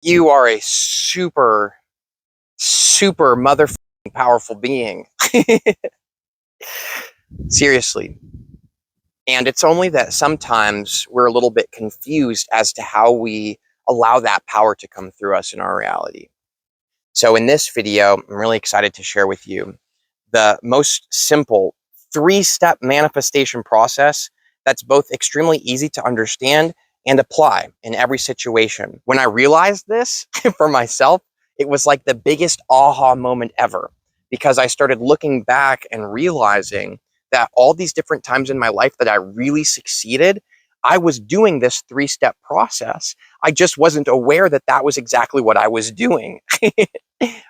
You are a super, super motherfucking powerful being. Seriously. And it's only that sometimes we're a little bit confused as to how we allow that power to come through us in our reality. So in this video, I'm really excited to share with you the most simple 3-step manifestation process that's both extremely easy to understand and apply in every situation. When I realized this for myself, it was like the biggest aha moment ever, because I started looking back and realizing that all these different times in my life that I really succeeded, I was doing this 3-step process. I just wasn't aware that that was exactly what I was doing.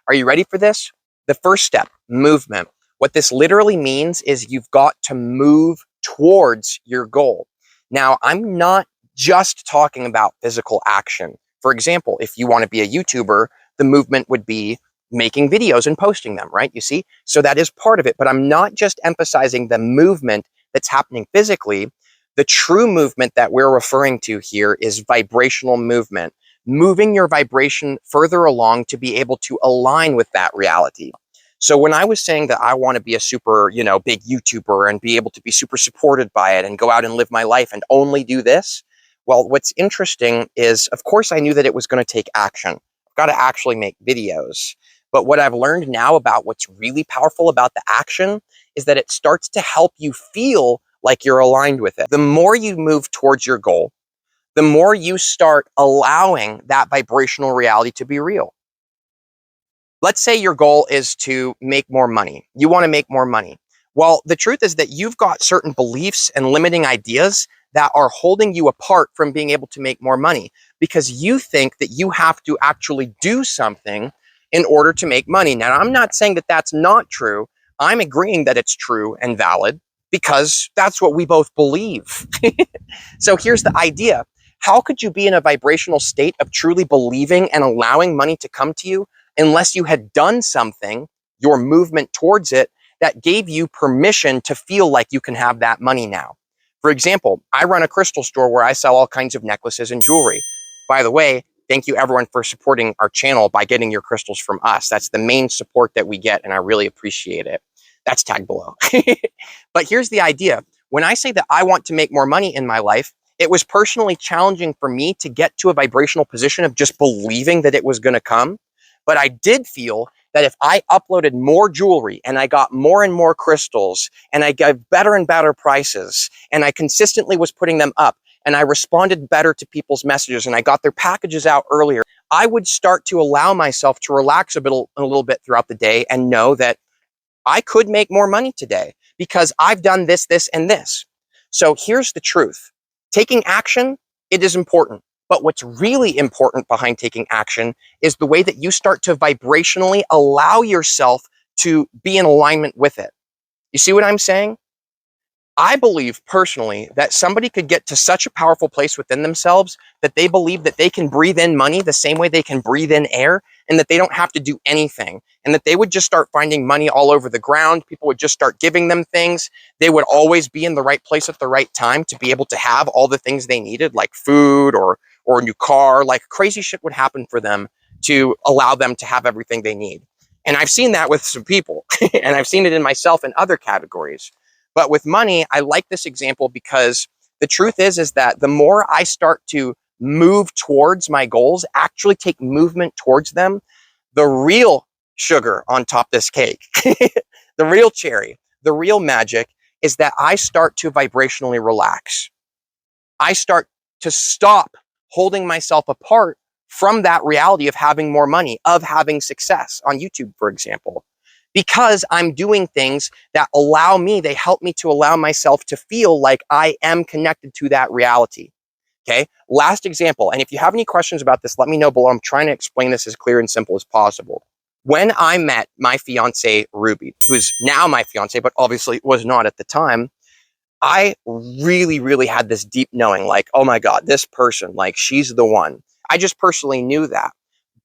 Are you ready for this? The first step, movement. What this literally means is you've got to move towards your goal. Now, I'm not just talking about physical action. For example, if you want to be a YouTuber, the movement would be making videos and posting them, right? You see? So that is part of it, but I'm not just emphasizing the movement that's happening physically. The true movement that we're referring to here is vibrational movement, moving your vibration further along to be able to align with that reality. So when I was saying that I want to be a super, big YouTuber and be able to be super supported by it and go out and live my life and only do this, well, what's interesting is, of course, I knew that it was going to take action. I've got to actually make videos. But what I've learned now about what's really powerful about the action is that it starts to help you feel like you're aligned with it. The more you move towards your goal, the more you start allowing that vibrational reality to be real. Let's say your goal is to make more money. You want to make more money. Well, the truth is that you've got certain beliefs and limiting ideas that are holding you apart from being able to make more money, because you think that you have to actually do something in order to make money. Now, I'm not saying that that's not true. I'm agreeing that it's true and valid because that's what we both believe. So here's the idea. How could you be in a vibrational state of truly believing and allowing money to come to you unless you had done something, your movement towards it, that gave you permission to feel like you can have that money now? For example, I run a crystal store where I sell all kinds of necklaces and jewelry. By the way, thank you everyone for supporting our channel by getting your crystals from us. That's the main support that we get, and I really appreciate it. That's tagged below. But here's the idea. When I say that I want to make more money in my life, it was personally challenging for me to get to a vibrational position of just believing that it was going to come. But I did feel that if I uploaded more jewelry and I got more and more crystals and I gave better and better prices and I consistently was putting them up and I responded better to people's messages and I got their packages out earlier, I would start to allow myself to relax a little bit throughout the day and know that I could make more money today because I've done this, this, and this. So here's the truth. Taking action, it is important. But what's really important behind taking action is the way that you start to vibrationally allow yourself to be in alignment with it. You see what I'm saying? I believe personally that somebody could get to such a powerful place within themselves that they believe that they can breathe in money the same way they can breathe in air, and that they don't have to do anything, and that they would just start finding money all over the ground. People would just start giving them things. They would always be in the right place at the right time to be able to have all the things they needed, like food or a new car. Like crazy shit would happen for them to allow them to have everything they need. And I've seen that with some people, and I've seen it in myself in other categories. But with money, I like this example because the truth is that the more I start to move towards my goals, actually take movement towards them, the real sugar on top of this cake, the real cherry, the real magic is that I start to vibrationally relax. I start to stop holding myself apart from that reality of having more money, of having success on YouTube, for example. Because I'm doing things that allow me, they help me to allow myself to feel like I am connected to that reality. Okay, last example. And if you have any questions about this, let me know below. I'm trying to explain this as clear and simple as possible. When I met my fiance, Ruby, who's now my fiance, but obviously was not at the time, I really, really had this deep knowing, like, oh my God, this person, like, she's the one. I just personally knew that.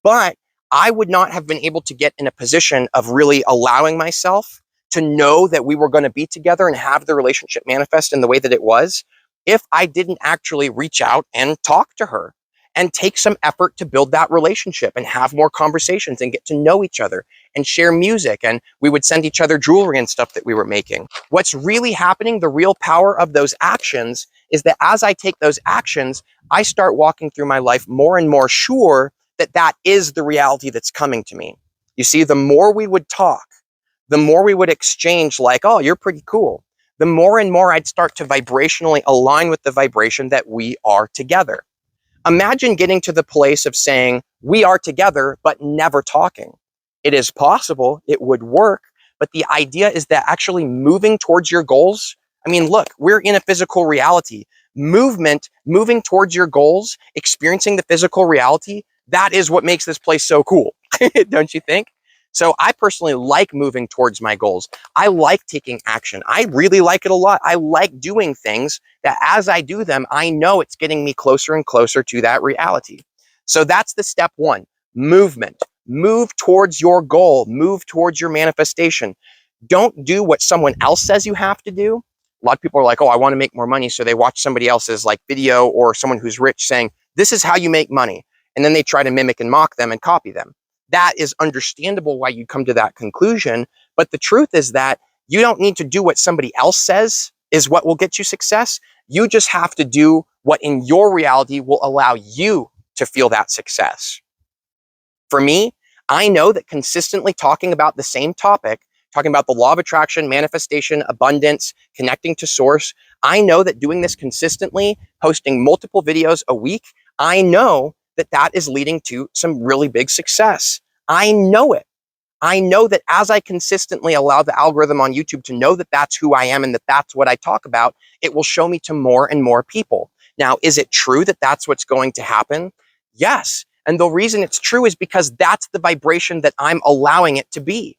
But I would not have been able to get in a position of really allowing myself to know that we were going to be together and have the relationship manifest in the way that it was if I didn't actually reach out and talk to her and take some effort to build that relationship and have more conversations and get to know each other and share music. And we would send each other jewelry and stuff that we were making. What's really happening, the real power of those actions, is that as I take those actions, I start walking through my life more and more sure that that is the reality that's coming to me. You see, the more we would talk, the more we would exchange like, oh, you're pretty cool, the more and more I'd start to vibrationally align with the vibration that we are together. Imagine getting to the place of saying, we are together, but never talking. It is possible, it would work, but the idea is that actually moving towards your goals, I mean, look, we're in a physical reality. Movement, moving towards your goals, experiencing the physical reality, that is what makes this place so cool, don't you think? So I personally like moving towards my goals. I like taking action. I really like it a lot. I like doing things that as I do them, I know it's getting me closer and closer to that reality. So that's the step one, movement. Move towards your goal. Move towards your manifestation. Don't do what someone else says you have to do. A lot of people are like, oh, I want to make more money. So they watch somebody else's like video or someone who's rich saying, this is how you make money. And then they try to mimic and mock them and copy them. That is understandable why you come to that conclusion. But the truth is that you don't need to do what somebody else says is what will get you success. You just have to do what in your reality will allow you to feel that success. For me, I know that consistently talking about the same topic, talking about the law of attraction, manifestation, abundance, connecting to source, I know that doing this consistently, posting multiple videos a week, I know that that is leading to some really big success. I know it. I know that as I consistently allow the algorithm on YouTube to know that that's who I am and that that's what I talk about, it will show me to more and more people. Now, is it true that that's what's going to happen? Yes. And the reason it's true is because that's the vibration that I'm allowing it to be.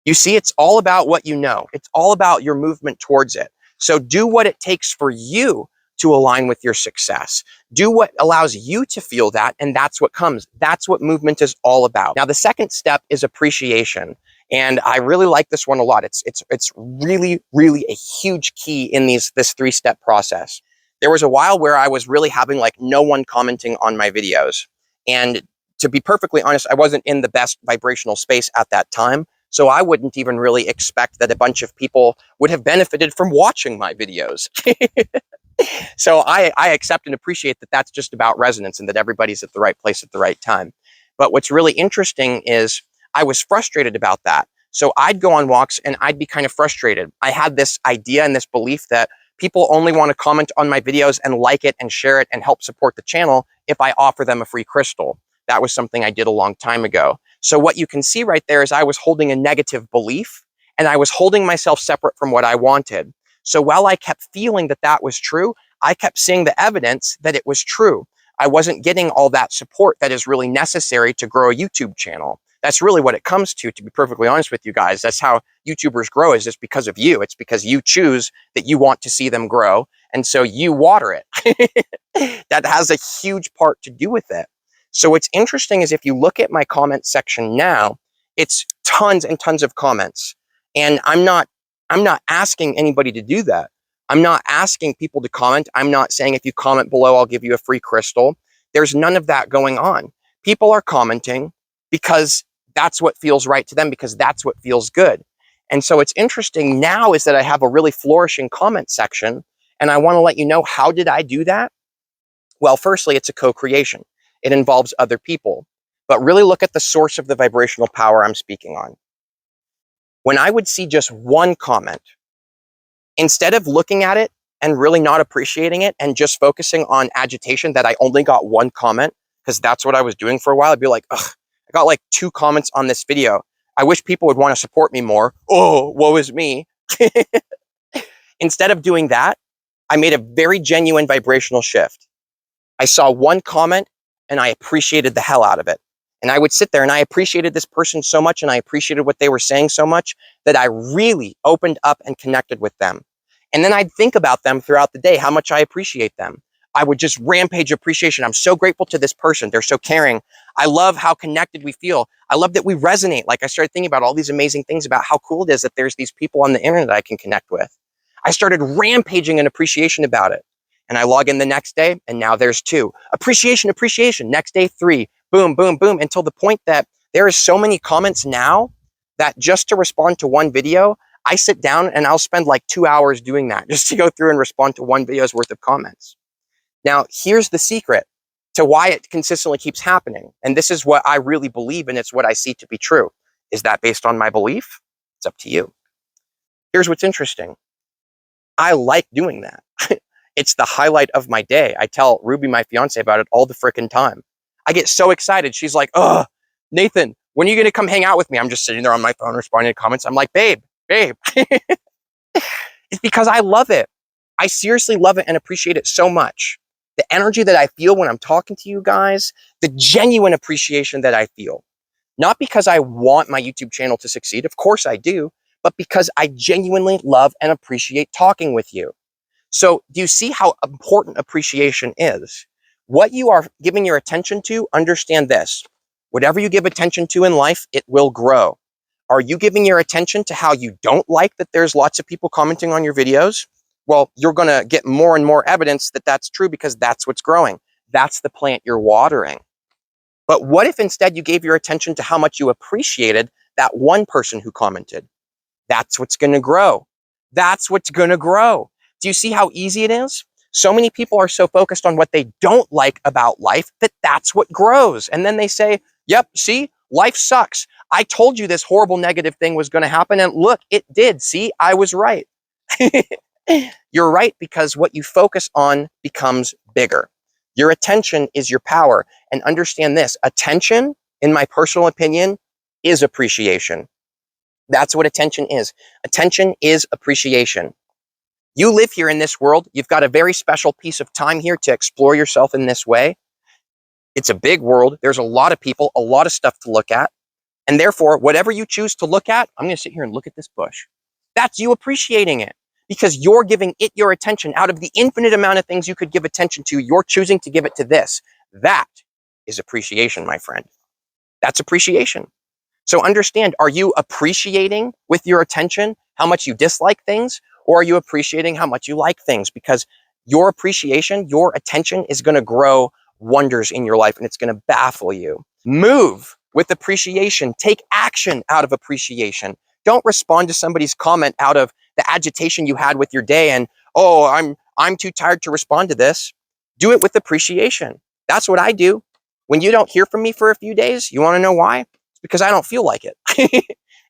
You see, it's all about what you know. It's all about your movement towards it. So do what it takes for you to align with your success. Do what allows you to feel that, and that's what comes. That's what movement is all about. Now, the second step is appreciation. And I really like this one a lot. It's really, really a huge key in this three-step process. There was a while where I was really having like no one commenting on my videos. And to be perfectly honest, I wasn't in the best vibrational space at that time. So I wouldn't even really expect that a bunch of people would have benefited from watching my videos. So I accept and appreciate that that's just about resonance and that everybody's at the right place at the right time. But what's really interesting is I was frustrated about that. So I'd go on walks and I'd be kind of frustrated. I had this idea and this belief that people only want to comment on my videos and like it and share it and help support the channel if I offer them a free crystal. That was something I did a long time ago. So what you can see right there is I was holding a negative belief and I was holding myself separate from what I wanted. So while I kept feeling that that was true, I kept seeing the evidence that it was true. I wasn't getting all that support that is really necessary to grow a YouTube channel. That's really what it comes to be perfectly honest with you guys. That's how YouTubers grow, is just because of you. It's because you choose that you want to see them grow. And so you water it. That has a huge part to do with it. So what's interesting is if you look at my comment section now, it's tons and tons of comments. And I'm not asking anybody to do that. I'm not asking people to comment. I'm not saying if you comment below, I'll give you a free crystal. There's none of that going on. People are commenting because that's what feels right to them, because that's what feels good. And so what's interesting now is that I have a really flourishing comment section, and I want to let you know, how did I do that? Well, firstly, it's a co-creation. It involves other people. But really look at the source of the vibrational power I'm speaking on. When I would see just one comment, instead of looking at it and really not appreciating it and just focusing on agitation that I only got one comment, because that's what I was doing for a while, I'd be like, ugh, I got like 2 comments on this video. I wish people would want to support me more. Oh, woe is me. Instead of doing that, I made a very genuine vibrational shift. I saw one comment and I appreciated the hell out of it. And I would sit there and I appreciated this person so much and I appreciated what they were saying so much that I really opened up and connected with them. And then I'd think about them throughout the day, how much I appreciate them. I would just rampage appreciation. I'm so grateful to this person. They're so caring. I love how connected we feel. I love that we resonate. Like, I started thinking about all these amazing things about how cool it is that there's these people on the internet that I can connect with. I started rampaging an appreciation about it. And I log in the next day, and now there's 2. Appreciation, appreciation. Next day, 3. Boom, boom, boom, until the point that there is so many comments now that just to respond to one video, I sit down and I'll spend like 2 hours doing that just to go through and respond to one video's worth of comments. Now, here's the secret to why it consistently keeps happening. And this is what I really believe, and it's what I see to be true. Is that based on my belief? It's up to you. Here's what's interesting. I like doing that. It's the highlight of my day. I tell Ruby, my fiance, about it all the frickin' time. I get so excited. She's like, "Oh, Nathan, when are you going to come hang out with me?" I'm just sitting there on my phone responding to comments. I'm like, babe. It's because I love it. I seriously love it and appreciate it so much. The energy that I feel when I'm talking to you guys, the genuine appreciation that I feel. Not because I want my YouTube channel to succeed, of course I do, but because I genuinely love and appreciate talking with you. So do you see how important appreciation is? What you are giving your attention to, understand this. Whatever you give attention to in life, it will grow. Are you giving your attention to how you don't like that there's lots of people commenting on your videos? Well, you're going to get more and more evidence that that's true because that's what's growing. That's the plant you're watering. But what if instead you gave your attention to how much you appreciated that one person who commented? That's what's going to grow. That's what's going to grow. Do you see how easy it is? So many people are so focused on what they don't like about life that that's what grows. And then they say, yep, see, life sucks. I told you this horrible negative thing was going to happen. And look, it did. See, I was right. You're right because what you focus on becomes bigger. Your attention is your power. And understand this, attention, in my personal opinion, is appreciation. That's what attention is. Attention is appreciation. You live here in this world. You've got a very special piece of time here to explore yourself in this way. It's a big world. There's a lot of people, a lot of stuff to look at. And therefore, whatever you choose to look at, I'm going to sit here and look at this bush. That's you appreciating it because you're giving it your attention. Out of the infinite amount of things you could give attention to, you're choosing to give it to this. That is appreciation, my friend. That's appreciation. So understand, are you appreciating with your attention how much you dislike things, or are you appreciating how much you like things? Because your appreciation, your attention is going to grow wonders in your life and it's going to baffle you. Move with appreciation. Take action out of appreciation. Don't respond to somebody's comment out of the agitation you had with your day and, oh, I'm too tired to respond to this. Do it with appreciation. That's what I do. When you don't hear from me for a few days, you want to know why? It's because I don't feel like it.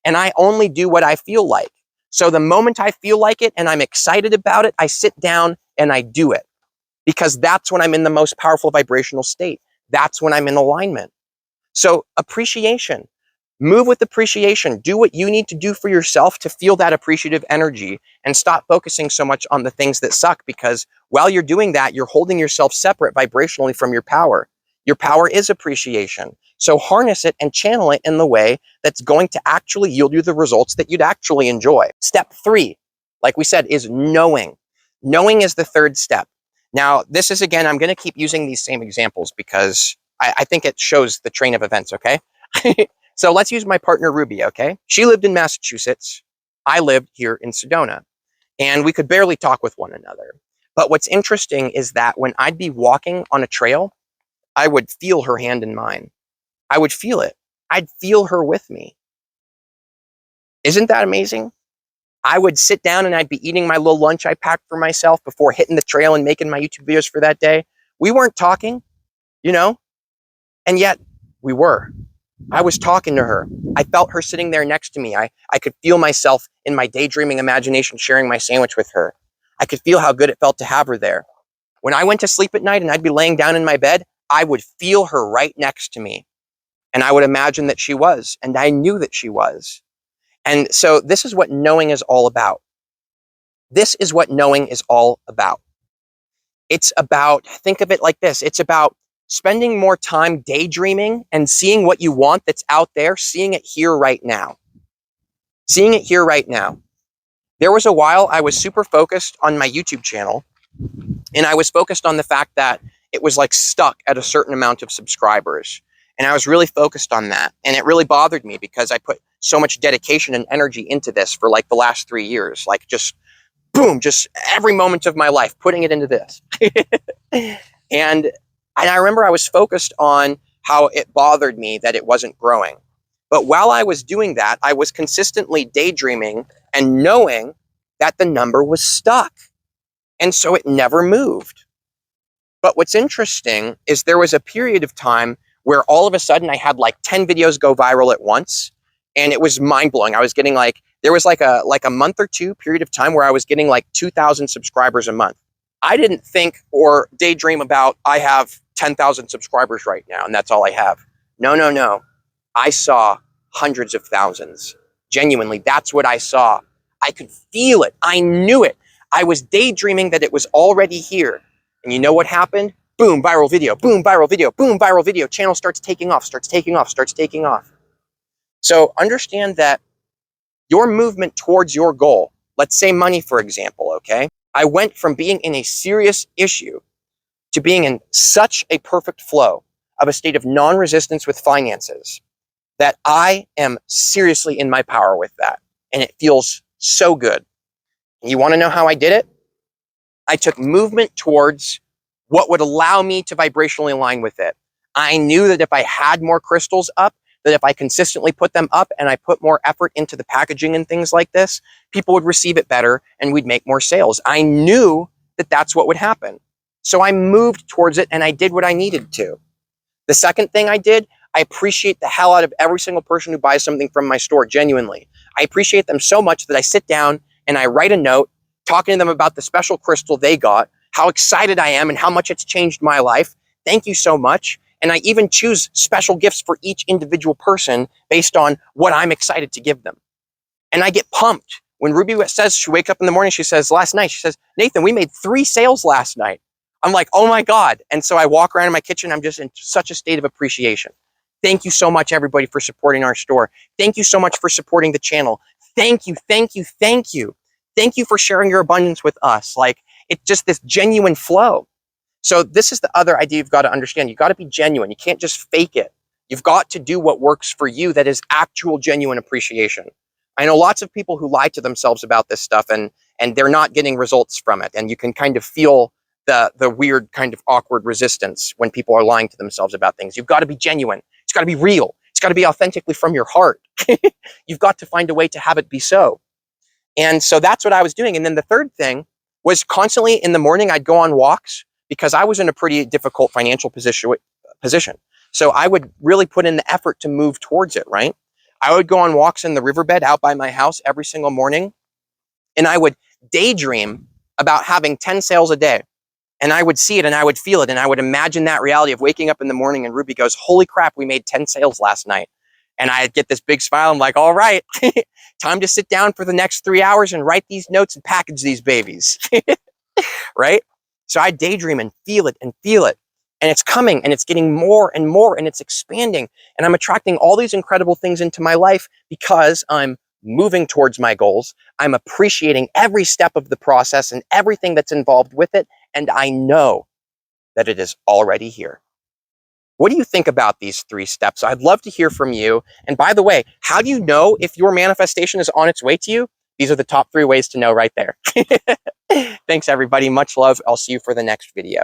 And I only do what I feel like. So the moment I feel like it and I'm excited about it, I sit down and I do it. Because that's when I'm in the most powerful vibrational state. That's when I'm in alignment. So appreciation. Move with appreciation. Do what you need to do for yourself to feel that appreciative energy and stop focusing so much on the things that suck, because while you're doing that, you're holding yourself separate vibrationally from your power. Your power is appreciation. So harness it and channel it in the way that's going to actually yield you the results that you'd actually enjoy. Step 3, like we said, is knowing. Knowing is the third step. Now, this is, again, I'm going to keep using these same examples because I think it shows the train of events, okay? So let's use my partner, Ruby, okay? She lived in Massachusetts. I lived here in Sedona. And we could barely talk with one another. But what's interesting is that when I'd be walking on a trail, I would feel her hand in mine. I would feel it. I'd feel her with me. Isn't that amazing? I would sit down and I'd be eating my little lunch I packed for myself before hitting the trail and making my YouTube videos for that day. We weren't talking, you know, and yet we were. I was talking to her. I felt her sitting there next to me. I could feel myself in my daydreaming imagination sharing my sandwich with her. I could feel how good it felt to have her there. When I went to sleep at night and I'd be laying down in my bed, I would feel her right next to me. And I would imagine that she was, and I knew that she was. And so this is what knowing is all about. This is what knowing is all about. It's about, think of it like this. It's about spending more time daydreaming and seeing what you want that's out there, seeing it here right now. Seeing it here right now. There was a while I was super focused on my YouTube channel, and I was focused on the fact that it was like stuck at a certain amount of subscribers. And I was really focused on that. And it really bothered me because I put so much dedication and energy into this for like the last 3 years, like just boom, just every moment of my life, putting it into this. and I remember I was focused on how it bothered me that it wasn't growing. But while I was doing that, I was consistently daydreaming and knowing that the number was stuck. And so it never moved. But what's interesting is there was a period of time where all of a sudden I had like 10 videos go viral at once. And it was mind blowing. I was getting like, there was like a month or two period of time where I was getting like 2,000 subscribers a month. I didn't think or daydream about, I have 10,000 subscribers right now and that's all I have. No, no, no. I saw hundreds of thousands. Genuinely, that's what I saw. I could feel it. I knew it. I was daydreaming that it was already here. And you know what happened? Boom, viral video, boom, viral video, boom, viral video. Channel starts taking off, starts taking off, starts taking off. So understand that your movement towards your goal, let's say money, for example, okay? I went from being in a serious issue to being in such a perfect flow of a state of non-resistance with finances that I am seriously in my power with that. And it feels so good. And you want to know how I did it? I took movement towards what would allow me to vibrationally align with it. I knew that if I had more crystals up, that if I consistently put them up and I put more effort into the packaging and things like this, people would receive it better and we'd make more sales. I knew that that's what would happen. So I moved towards it and I did what I needed to. The second thing I did, I appreciate the hell out of every single person who buys something from my store, genuinely. I appreciate them so much that I sit down and I write a note talking to them about the special crystal they got, how excited I am and how much it's changed my life. Thank you so much. And I even choose special gifts for each individual person based on what I'm excited to give them. And I get pumped. When Ruby says, she wakes up in the morning, she says, last night, she says, Nathan, we made 3 sales last night. I'm like, oh my God. And so I walk around in my kitchen. I'm just in such a state of appreciation. Thank you so much, everybody, for supporting our store. Thank you so much for supporting the channel. Thank you, thank you, thank you. Thank you for sharing your abundance with us. Like, it's just this genuine flow. So this is the other idea you've got to understand. You've got to be genuine. You can't just fake it. You've got to do what works for you that is actual genuine appreciation. I know lots of people who lie to themselves about this stuff and they're not getting results from it. And you can kind of feel the weird kind of awkward resistance when people are lying to themselves about things. You've got to be genuine. It's got to be real. It's got to be authentically from your heart. You've got to find a way to have it be so. And so that's what I was doing. And then the third thing was constantly in the morning, I'd go on walks because I was in a pretty difficult financial position. So I would really put in the effort to move towards it, right? I would go on walks in the riverbed out by my house every single morning. And I would daydream about having 10 sales a day. And I would see it and I would feel it. And I would imagine that reality of waking up in the morning and Ruby goes, holy crap, we made 10 sales last night. And I'd get this big smile. I'm like, all right, time to sit down for the next 3 hours and write these notes and package these babies, right? So I daydream and feel it. And it's coming and it's getting more and more and it's expanding. And I'm attracting all these incredible things into my life because I'm moving towards my goals. I'm appreciating every step of the process and everything that's involved with it. And I know that it is already here. What do you think about these 3 steps? I'd love to hear from you. And by the way, how do you know if your manifestation is on its way to you? These are the top 3 ways to know right there. Thanks, everybody. Much love. I'll see you for the next video.